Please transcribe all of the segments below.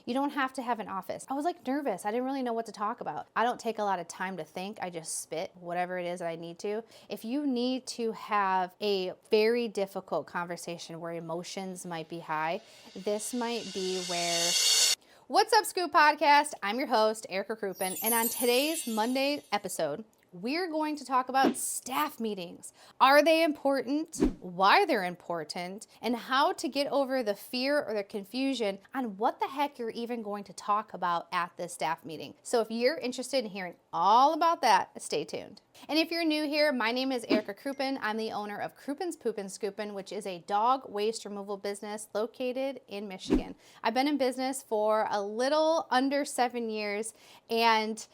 You don't have to have an office. I was like nervous. I didn't really know what to talk about. I don't take a lot of time to think. I just spit whatever it is that I need to. If you need to have a very difficult conversation where emotions might be high, this might be where... What's up, Scoop Podcast? I'm your host, Erica Kruppen, and on today's Monday episode, we're going to talk about staff meetings. Are they important? Why they're important? And how to get over the fear or the confusion on what the heck you're even going to talk about at this staff meeting. So if you're interested in hearing all about that, stay tuned. And if you're new here, my name is Erica Kruppen. I'm the owner of Kruppen's Poopin' Scoopin', which is a dog waste removal business located in Michigan. I've been in business for a little under 7 years, and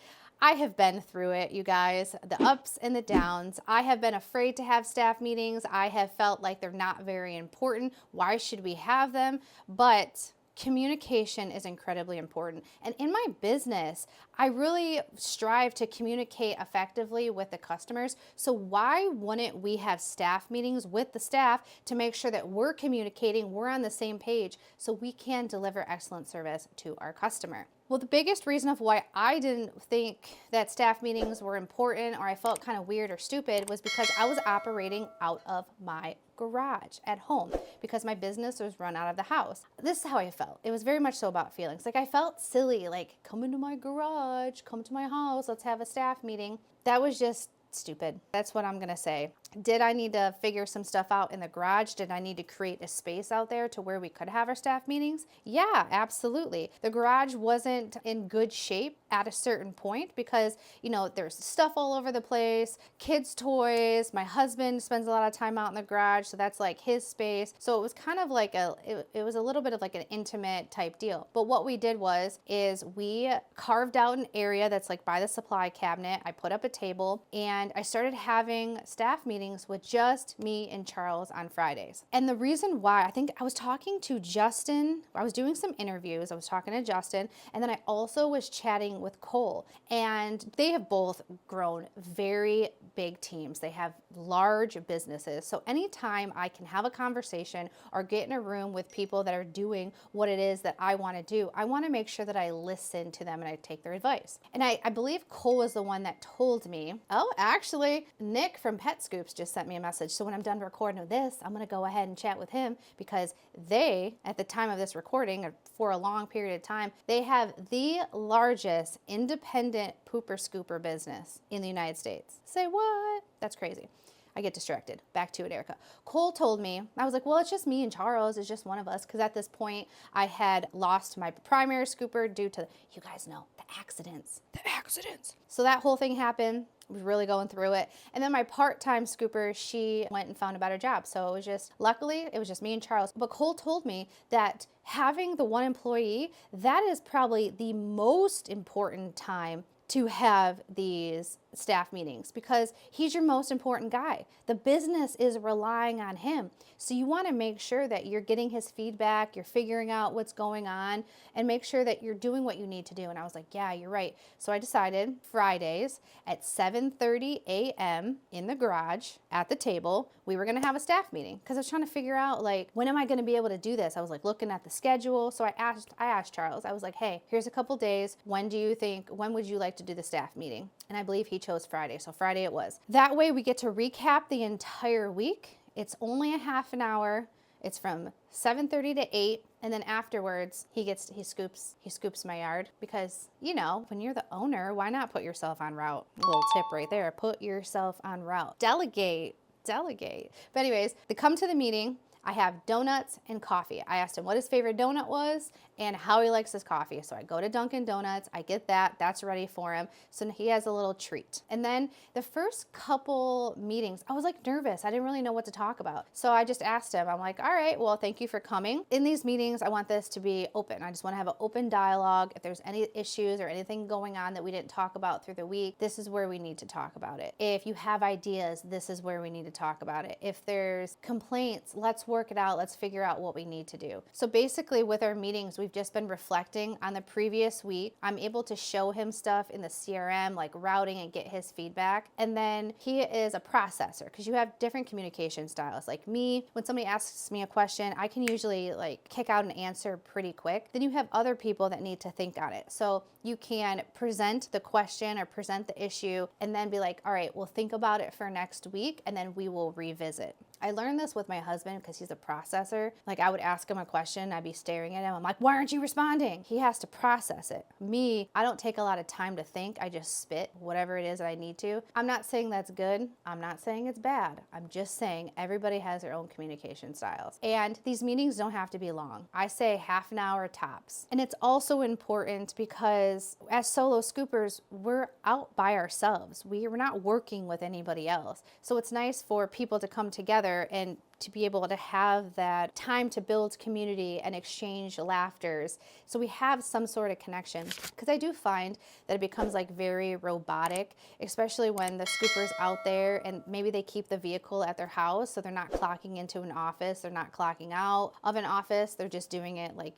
I have been through it, you guys, the ups and the downs. I have been afraid to have staff meetings. I have felt like they're not very important. Why should we have them? But communication is incredibly important. And in my business, I really strive to communicate effectively with the customers. So why wouldn't we have staff meetings with the staff to make sure that we're communicating, we're on the same page, so we can deliver excellent service to our customer? Well, the biggest reason of why I didn't think that staff meetings were important, or I felt kind of weird or stupid, was because I was operating out of my garage at home because my business was run out of the house. This is how I felt. It was very much so about feelings. Like, I felt silly, like, come into my garage, come to my house, let's have a staff meeting. That was just stupid. That's what I'm gonna say. Did I need to figure some stuff out in the garage? Did I need to create a space out there to where we could have our staff meetings? Yeah, absolutely. The garage wasn't in good shape at a certain point because, you know, there's stuff all over the place, kids' toys. My husband spends a lot of time out in the garage, so that's like his space. So it was kind of like it was a little bit of like an intimate type deal. But what we did is we carved out an area that's like by the supply cabinet. I put up a table and I started having staff meetings with just me and Charles on Fridays. And the reason why, I think I was talking to Justin, I was doing some interviews, I was talking to Justin, and then I also was chatting with Cole. And they have both grown very big teams. They have large businesses. So anytime I can have a conversation or get in a room with people that are doing what it is that I want to do, I want to make sure that I listen to them and I take their advice. And I believe Cole was the one that told me, oh, actually, Nick from Pet Scoops just sent me a message. So when I'm done recording this, I'm going to go ahead and chat with him because they, at the time of this recording, for a long period of time, they have the largest independent pooper scooper business in the United States. Say what? That's crazy. I get distracted. Back to it, Erica. Cole told me, I was like, well, it's just me and Charles. It's just one of us. Because at this point, I had lost my primary scooper due to, you guys know, the accidents. The accidents. So that whole thing happened. I was really going through it. And then my part-time scooper, she went and found a better job. So it was just, luckily, it was just me and Charles. But Cole told me that having the one employee, that is probably the most important time to have these staff meetings because he's your most important guy. The business is relying on him. So you want to make sure that you're getting his feedback, you're figuring out what's going on, and make sure that you're doing what you need to do. And I was like, yeah, you're right. So I decided Fridays at 7:30 a.m. in the garage at the table, we were going to have a staff meeting because I was trying to figure out, like, when am I going to be able to do this? I was like looking at the schedule. So I asked Charles, I was like, hey, here's a couple days. When would you like to do the staff meeting? And I believe he chose Friday. So Friday it was. That way we get to recap the entire week. It's only a half an hour. It's from 7:30 to 8. And then afterwards he scoops my yard because, you know, when you're the owner, why not put yourself on route? A little tip right there. Put yourself on route. Delegate. But anyways, they come to the meeting. I have donuts and coffee. I asked him what his favorite donut was and how he likes his coffee. So I go to Dunkin' Donuts, I get that's ready for him. So he has a little treat. And then the first couple meetings, I was like nervous. I didn't really know what to talk about. So I just asked him, I'm like, all right, well, thank you for coming. In these meetings, I want this to be open. I just want to have an open dialogue. If there's any issues or anything going on that we didn't talk about through the week, this is where we need to talk about it. If you have ideas, this is where we need to talk about it. If there's complaints, let's work it out. Let's figure out what we need to do. So basically with our meetings, we we've just been reflecting on the previous week. I'm able to show him stuff in the CRM, like routing, and get his feedback. And then he is a processor, because you have different communication styles. Like me, when somebody asks me a question, I can usually like kick out an answer pretty quick. Then you have other people that need to think on it. So you can present the question or present the issue and then be like, all right, we'll think about it for next week and then we will revisit. I learned this with my husband because he's a processor. Like I would ask him a question, I'd be staring at him. I'm like, why aren't you responding? He has to process it. Me, I don't take a lot of time to think. I just spit whatever it is that I need to. I'm not saying that's good. I'm not saying it's bad. I'm just saying everybody has their own communication styles. And these meetings don't have to be long. I say half an hour tops. And it's also important because as solo scoopers, we're out by ourselves. We're not working with anybody else. So it's nice for people to come together and to be able to have that time to build community and exchange laughters. So we have some sort of connection, because I do find that it becomes like very robotic, especially when the scooper's out there and maybe they keep the vehicle at their house. So they're not clocking into an office. They're not clocking out of an office. They're just doing it like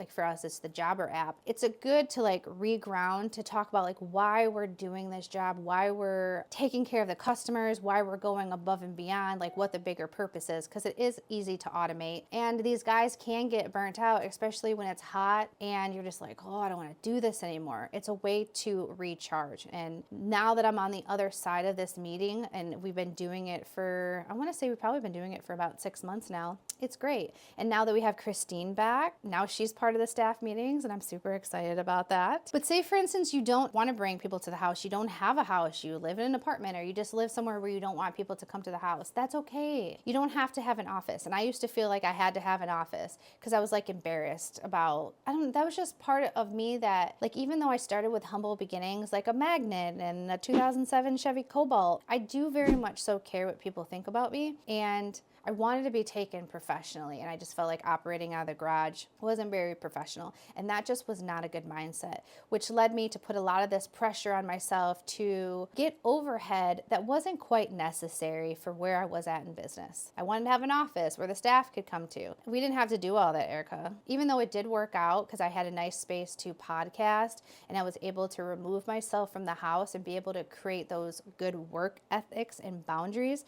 for us, it's the Jobber app. It's a good to like reground, to talk about like why we're doing this job, why we're taking care of the customers, why we're going above and beyond, like what the bigger purpose is, because it is easy to automate. And these guys can get burnt out, especially when it's hot and you're just like, oh, I don't want to do this anymore. It's a way to recharge. And now that I'm on the other side of this meeting, and we've been doing it for, I want to say we've probably been doing it for about 6 months now. It's great. And now that we have Christine back, now she's part of the staff meetings, and I'm super excited about that. But say, for instance, you don't want to bring people to the house. You don't have a house. You live in an apartment, or you just live somewhere where you don't want people to come to the house. That's okay. You don't have to have an office. And I used to feel like I had to have an office because I was like embarrassed about, that was just part of me that, like, even though I started with humble beginnings, like a magnet and a 2007 Chevy Cobalt, I do very much so care what people think about me. And I wanted to be taken professionally, and I just felt like operating out of the garage wasn't very professional, and that just was not a good mindset, which led me to put a lot of this pressure on myself to get overhead that wasn't quite necessary for where I was at in business. I wanted to have an office where the staff could come to. We didn't have to do all that, Erica. Even though it did work out because I had a nice space to podcast and I was able to remove myself from the house and be able to create those good work ethics and boundaries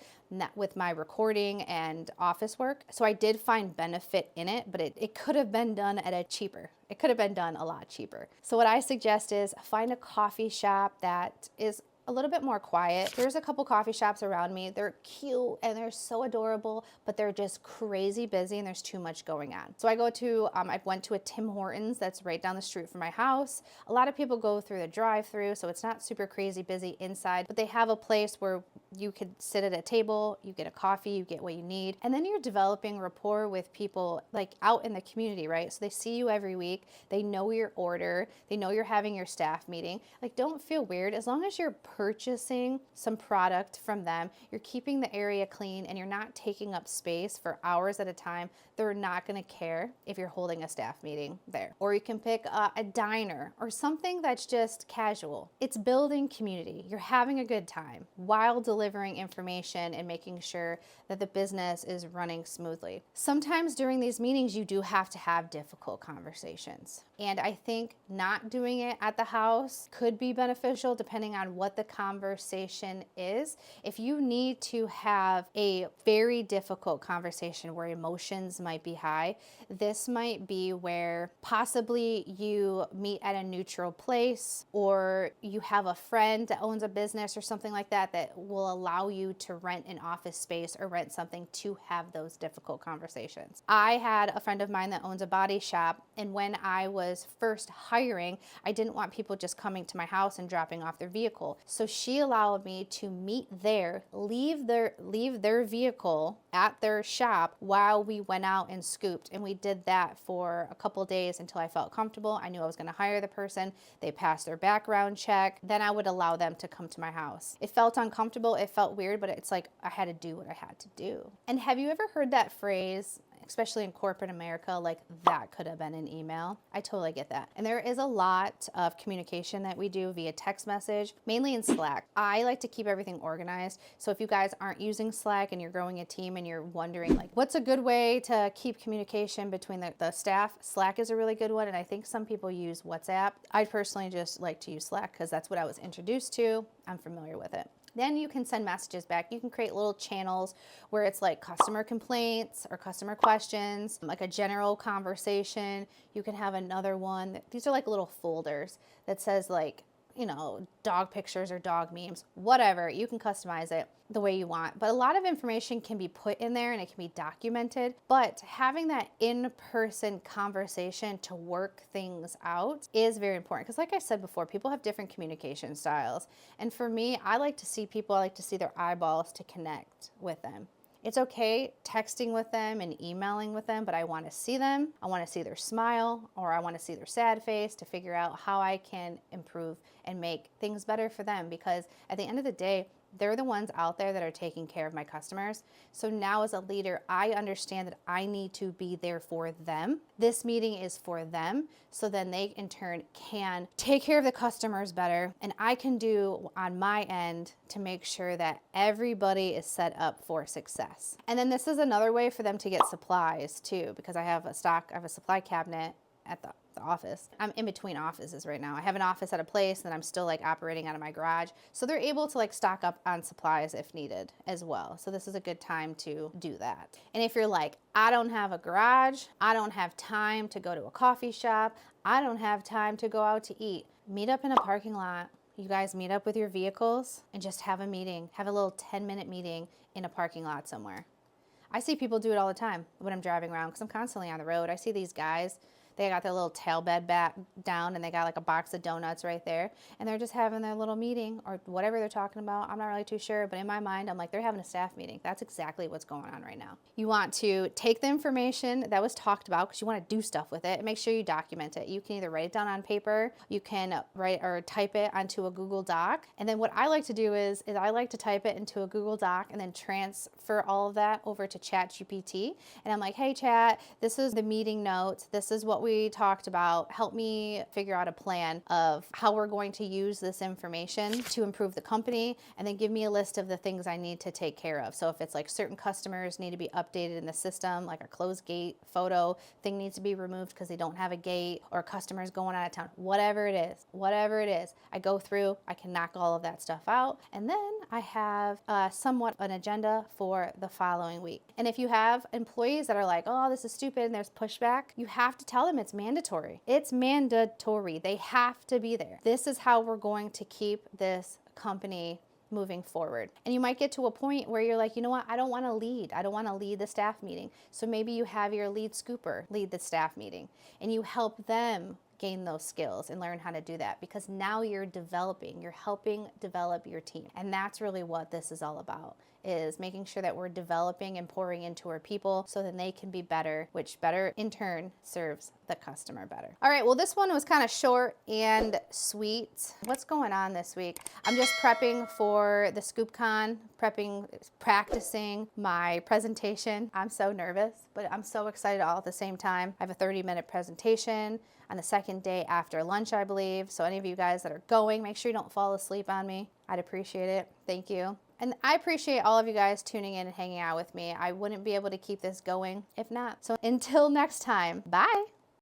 with my recording and office work. So I did find benefit in it, but it could have been done at a cheaper. It could have been done a lot cheaper. So what I suggest is find a coffee shop that is a little bit more quiet. There's a couple coffee shops around me. They're cute and they're so adorable, but they're just crazy busy and there's too much going on. So I went to a Tim Hortons that's right down the street from my house. A lot of people go through the drive-through, so it's not super crazy busy inside, but they have a place where you could sit at a table, you get a coffee, you get what you need, and then you're developing rapport with people like out in the community, right? So they see you every week, they know your order, they know you're having your staff meeting. Like, don't feel weird. As long as you're purchasing some product from them, you're keeping the area clean, and you're not taking up space for hours at a time, they're not going to care if you're holding a staff meeting there. Or you can pick a diner or something that's just casual. It's building community. You're having a good time while delivering information and making sure that the business is running smoothly. Sometimes during these meetings, you do have to have difficult conversations. And I think not doing it at the house could be beneficial depending on what the conversation is. If you need to have a very difficult conversation where emotions might be high, this might be where possibly you meet at a neutral place, or you have a friend that owns a business or something like that that will allow you to rent an office space or rent something to have those difficult conversations. I had a friend of mine that owns a body shop, and when I was first hiring, I didn't want people just coming to my house and dropping off their vehicle. So she allowed me to meet there, leave their vehicle at their shop while we went out and scooped. And we did that for a couple days until I felt comfortable. I knew I was going to hire the person. They passed their background check. Then I would allow them to come to my house. It felt uncomfortable. It felt weird, but it's like I had to do what I had to do. And have you ever heard that phrase? I especially in corporate America, like that could have been an email. I totally get that. And there is a lot of communication that we do via text message, mainly in Slack. I like to keep everything organized. So if you guys aren't using Slack and you're growing a team and you're wondering like, what's a good way to keep communication between the staff? Slack is a really good one. And I think some people use WhatsApp. I personally just like to use Slack because that's what I was introduced to. I'm familiar with it. Then you can send messages back. You can create little channels where it's like customer complaints or customer questions, like a general conversation. You can have another one. These are like little folders that says like, dog pictures or dog memes, whatever. You can customize it the way you want. But a lot of information can be put in there and it can be documented. But having that in-person conversation to work things out is very important. Because like I said before, people have different communication styles. And for me, I like to see people, I like to see their eyeballs to connect with them. It's okay texting with them and emailing with them, but I want to see them. I want to see their smile, or I want to see their sad face to figure out how I can improve and make things better for them, because at the end of the day, they're the ones out there that are taking care of my customers. So now as a leader, I understand that I need to be there for them. This meeting is for them. So then they in turn can take care of the customers better. And I can do on my end to make sure that everybody is set up for success. And then this is another way for them to get supplies too, because I have a supply cabinet at the office. I'm in between offices right now. I have an office at a place and I'm still like operating out of my garage. So they're able to like stock up on supplies if needed as well. So this is a good time to do that. And if you're like, I don't have a garage, I don't have time to go to a coffee shop, I don't have time to go out to eat, meet up in a parking lot. You guys meet up with your vehicles and just have a meeting, have a little 10-minute meeting in a parking lot somewhere. I see people do it all the time when I'm driving around because I'm constantly on the road. I see these guys. They got their little tail bed back down and they got like a box of donuts right there. And they're just having their little meeting or whatever they're talking about. I'm not really too sure, but in my mind, I'm like, they're having a staff meeting. That's exactly what's going on right now. You want to take the information that was talked about because you want to do stuff with it and make sure you document it. You can either write it down on paper, you can write or type it onto a Google Doc. And then what I like to do is I like to type it into a Google Doc and then transfer all of that over to ChatGPT. And I'm like, hey, Chat, this is the meeting notes. This is what we talked about. Help me figure out a plan of how we're going to use this information to improve the company, and then give me a list of the things I need to take care of. So if it's like certain customers need to be updated in the system, like a closed gate photo thing needs to be removed because they don't have a gate, or customers going out of town, whatever it is, I go through, I can knock all of that stuff out, and then I have somewhat an agenda for the following week. And if you have employees that are like, oh, this is stupid, and there's pushback, you have to tell them it's mandatory. It's mandatory. They have to be there. This is how we're going to keep this company moving forward. And you might get to a point where you're like, you know what? I don't want to lead. I don't want to lead the staff meeting. So maybe you have your lead scooper lead the staff meeting and you help them gain those skills and learn how to do that, because now you're helping develop your team. And that's really what this is all about, is making sure that we're developing and pouring into our people so then they can be better, which better in turn serves the customer better. All right, well, this one was kind of short and sweet. What's going on this week? I'm just prepping for the ScoopCon, practicing my presentation. I'm so nervous, but I'm so excited all at the same time. I have a 30-minute presentation on the second day after lunch, I believe. So any of you guys that are going, make sure you don't fall asleep on me. I'd appreciate it. Thank you. And I appreciate all of you guys tuning in and hanging out with me. I wouldn't be able to keep this going if not. So until next time, bye.